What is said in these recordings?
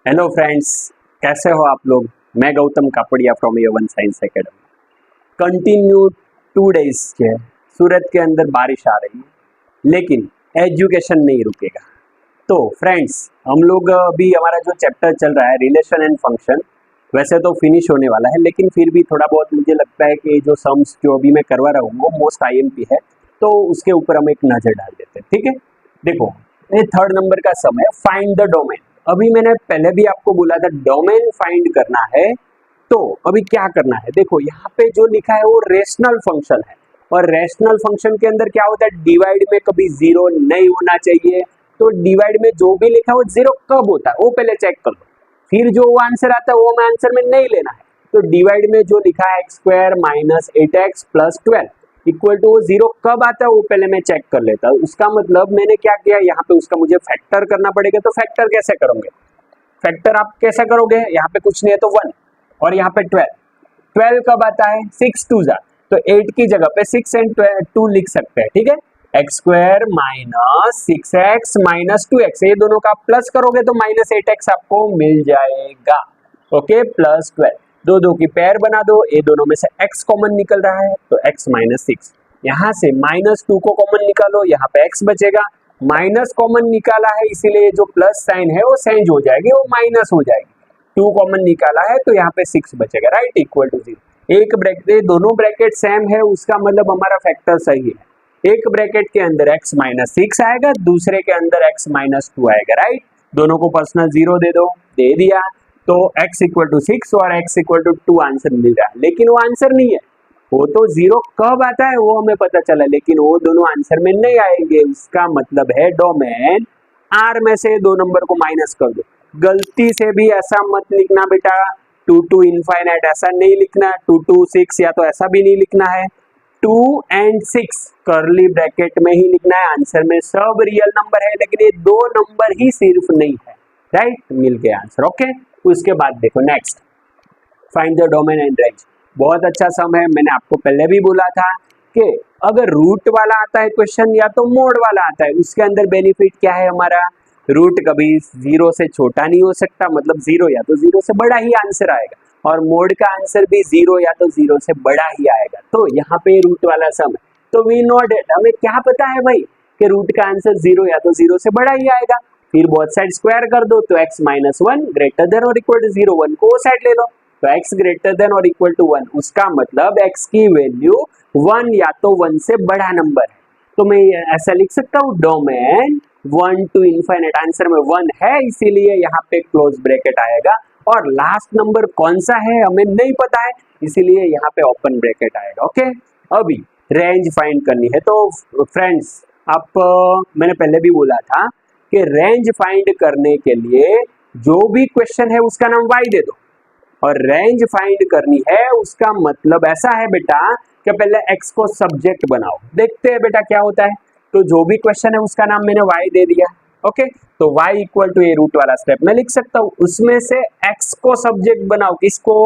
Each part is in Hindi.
हेलो फ्रेंड्स, कैसे हो आप लोग। मैं Gautam Kapadia from A1 science academy. Continue 2 days से सूरत के अंदर बारिश आ रही है, लेकिन एजुकेशन नहीं रुकेगा। तो फ्रेंड्स, हम लोग अभी हमारा जो चैप्टर चल रहा है रिलेशन एंड फंक्शन, वैसे तो फिनिश होने वाला है, लेकिन फिर भी थोड़ा बहुत मुझे लगता है कि जो सम्स जो अभी मैं करवा रहा हूँ वो मोस्ट IMP है, तो उसके ऊपर हम एक नज़र डाल देते हैं। ठीक है, देखो ये 3rd नंबर का सम है, फाइंड द डोमेन। अभी मैंने पहले भी आपको बोला था डोमेन फाइंड करना है, तो अभी क्या करना है, देखो यहाँ पे जो लिखा है वो रेशनल फंक्शन है, और रेशनल फंक्शन के अंदर क्या होता है, डिवाइड में कभी जीरो नहीं होना चाहिए। तो डिवाइड में जो भी लिखा है वो जीरो कब होता है वो पहले चेक कर लो, फिर जो वो आंसर आता है वो हमें आंसर में नहीं लेना है। तो डिवाइड में जो लिखा है x² minus 8x plus 12 equal to zero कब आता है वो पहले मैं चेक कर लेता हूँ। उसका मतलब मैंने क्या किया, यहाँ पे उसका मुझे फैक्टर करना पड़ेगा। तो फैक्टर कैसे करोगे, फैक्टर आप कैसे करोगे, यहाँ पे कुछ नहीं है तो 1 और यहाँ पे 12। 12 कब आता है, 6 2 जा, तो 8 की जगह पे 6 एंड 2 लिख सकते हैं। ठीक है, x² minus 6x minus 2x, ये दोनों का आप प्लस करोगे तो माइनस 8x आपको मिल जाएगा। ओके, प्लस 12, दो दो की पेयर बना दो, ये दोनों में से x कॉमन निकल रहा है तो x माइनस 6, यहाँ से -2 को कॉमन निकालो, यहाँ पे x बचेगा। माइनस कॉमन निकाला है इसीलिए जो प्लस साइन है वो चेंज हो जाएगी, वो माइनस हो जाएगी। 2 कॉमन निकाला है तो यहाँ पे 6 बचेगा, राइट, इक्वल टू 0। एक ब्रैकेट, दोनों ब्रैकेट सेम है, उसका मतलब हमारा फैक्टर सही है। एक ब्रैकेट के अंदर x माइनस 6 आएगा, दूसरे के अंदर x माइनस 2 आएगा, राइट। दोनों को पर्सनल 0 दे दो, दे दिया, तो x इक्वल टू 6 और x इक्वल टू 2 आंसर मिल रहा है। लेकिन वो आंसर नहीं है, वो तो 0 कब आता है वो हमें पता चला, लेकिन वो दोनों आंसर में नहीं आएंगे। उसका मतलब है डोमेन R में से 2 नंबर को माइनस कर दो। गलती से भी ऐसा मत लिखना बेटा, 2 to इनफाइनाइट ऐसा नहीं लिखना, 2 to 6 या तो ऐसा भी नहीं लिखना है, 2 and 6 करली ब्रैकेट में ही लिखना है। आंसर में सब रियल नंबर है, लेकिन ये 2 नंबर ही सिर्फ नहीं है, राइट, मिल गया आंसर। ओके, उसके बाद देखो next, find the domain and range. बहुत अच्छा सम है, मैंने आपको पहले भी बोला था कि अगर रूट वाला आता है क्वेश्चन या तो मोड वाला आता है, उसके अंदर बेनिफिट क्या है हमारा, रूट कभी 0 से छोटा नहीं हो सकता, मतलब 0 या तो 0 से बड़ा ही आंसर आएगा, और मोड का आंसर भी 0 या तो 0 से बड़ा ही आएगा। तो यहाँ पे रूट वाला सम है, तो वी नो डेट, हमें क्या पता है भाई कि रूट का आंसर 0 या तो 0 से बड़ा ही आएगा। फिर बोथ साइड स्क्वायर कर दो, तो x माइनस 1 ग्रेटर देन और इक्वल टू 0, 1 को वो साइड ले लो, तो x ग्रेटर देन और इक्वल टू 1, उसका मतलब x की वैल्यू 1 या तो 1 से बड़ा नंबर है। तो मैं ऐसा लिख सकता हूँ डोमेन 1 to इनफाइनाइट, आंसर में 1 है इसीलिए यहाँ पे क्लोज ब्रैकेट आएगा, और लास्ट नंबर कौन सा है हमें नहीं पता है इसीलिए यहाँ पे ओपन ब्रैकेट आएगा। ओके, अभी रेंज फाइंड करनी है। तो फ्रेंड्स, आप मैंने पहले भी बोला था कि रेंज फाइंड करने के लिए जो भी क्वेश्चन है उसका नाम y दे दो, और रेंज फाइंड करनी है उसका मतलब ऐसा है बेटा कि पहले x को सब्जेक्ट बनाओ, देखते हैं बेटा क्या होता है। तो जो भी क्वेश्चन है उसका नाम मैंने y दे दिया। ओके, तो y इक्वल टू ये रूट वाला स्टेप मैं लिख सकता हूँ, उसमें से x को सब्जेक्ट बनाओ, किसको,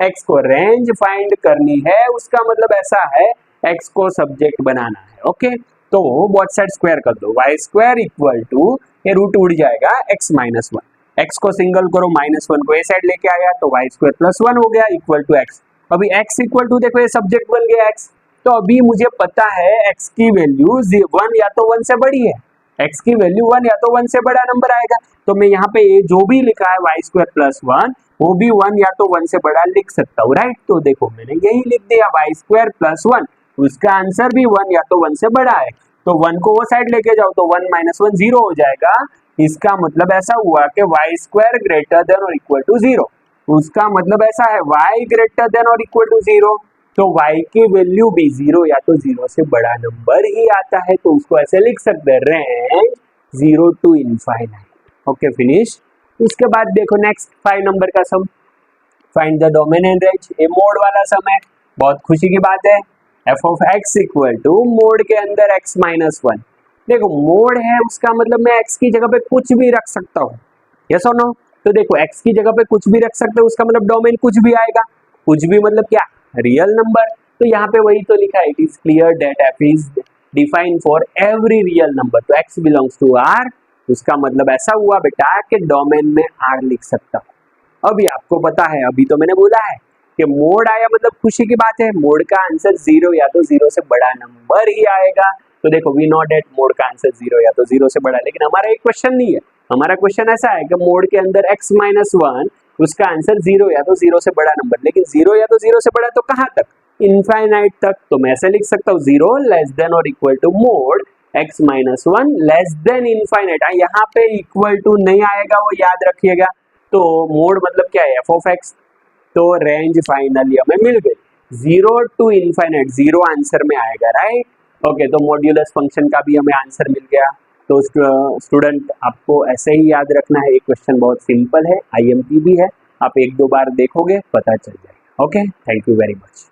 x को। रेंज फाइंड करनी है उसका मतलब ऐसा है x को सब्जेक्ट बनाना है। ओके, तो बोथ साइड स्क्वायर कर दो, y² इक्वल टू ये रूट उड़ जाएगा x माइनस 1, x को सिंगल करो, -1 को ए साइड लेके आया तो y² प्लस 1 हो गया इक्वल टू x। अभी x इक्वल टू देखो ये सब्जेक्ट बन गया x, तो अभी मुझे पता है x की वैल्यू 1 या तो 1 से बड़ी है, x की वैल्यू 1 या तो 1 से बड़ा नंबर आएगा। तो मैं यहाँ पे ये जो भी लिखा है y² प्लस 1 वो भी 1 या तो 1 से बड़ा लिख सकता हूँ, राइट। तो देखो मैंने यही लिख दिया y² प्लस 1, उसका आंसर भी 1 या तो 1 से बड़ा है, तो 1 को वो साइड लेके जाओ तो 1 माइनस 1 0 हो जाएगा। इसका मतलब ऐसा हुआ कि y² ग्रेटर देन और इक्वल टू 0, उसका मतलब ऐसा है y ग्रेटर देन और इक्वल टू 0, तो y की वैल्यू भी 0 या तो 0 से बड़ा नंबर ही आता है, तो उसको ऐसे लिख सकते हैं range 0 to infinite. Okay, finish. उसके बाद देखो नेक्स्ट 5 नंबर का sum, find the domain and range. ये मोड वाला सम है, बहुत खुशी की बात है, f of x equal to mod के अंदर x माइनस 1। देखो मोड है उसका मतलब मैं x की जगह पे कुछ भी रख सकता हूँ, यस और नो। तो देखो x की जगह पे कुछ भी रख सकते हो, उसका मतलब डोमेन कुछ भी आएगा, कुछ भी मतलब क्या, रियल नंबर। तो यहाँ पे वही तो लिखा है, it is clear that f is defined for every real number, तो x बिलोंग्स टू R उसका मतलब ऐसा हुआ बेटा कि डोमेन में आर लिख सकता हूं। अभी आपको पता है, अभी तो मैंने बोला है कि मोड आया मतलब खुशी की बात है, मोड का आंसर 0 या तो 0 से बड़ा नंबर ही आएगा। तो देखो वी नो डेट मोड का आंसर 0 या तो 0 से बड़ा, लेकिन हमारा एक क्वेश्चन नहीं है, हमारा क्वेश्चन ऐसा है कि मोड के अंदर x-1 उसका आंसर 0 या तो 0 से बड़ा नंबर, लेकिन 0 या तो 0 से बड़ा तो कहां तक, इनफाइनाइट तक। तो मैं ऐसे लिख सकता हूँ 0 लेस देन और equal to mod x-1 less than infinite. यहाँ पे इक्वल टू नहीं आएगा, वो याद रखिएगा। तो मोड मतलब क्या है, f(x), तो रेंज फाइनली हमें मिल गई 0 टू इनफाइनाइट, 0 आंसर में आएगा, राइट। ओके, तो मॉड्यूलस फंक्शन का भी हमें आंसर मिल गया। तो स्टूडेंट आपको ऐसे ही याद रखना है, एक क्वेश्चन बहुत सिंपल है, IMP भी है, आप 1-2 बार देखोगे पता चल जाएगा। Okay, thank you very much.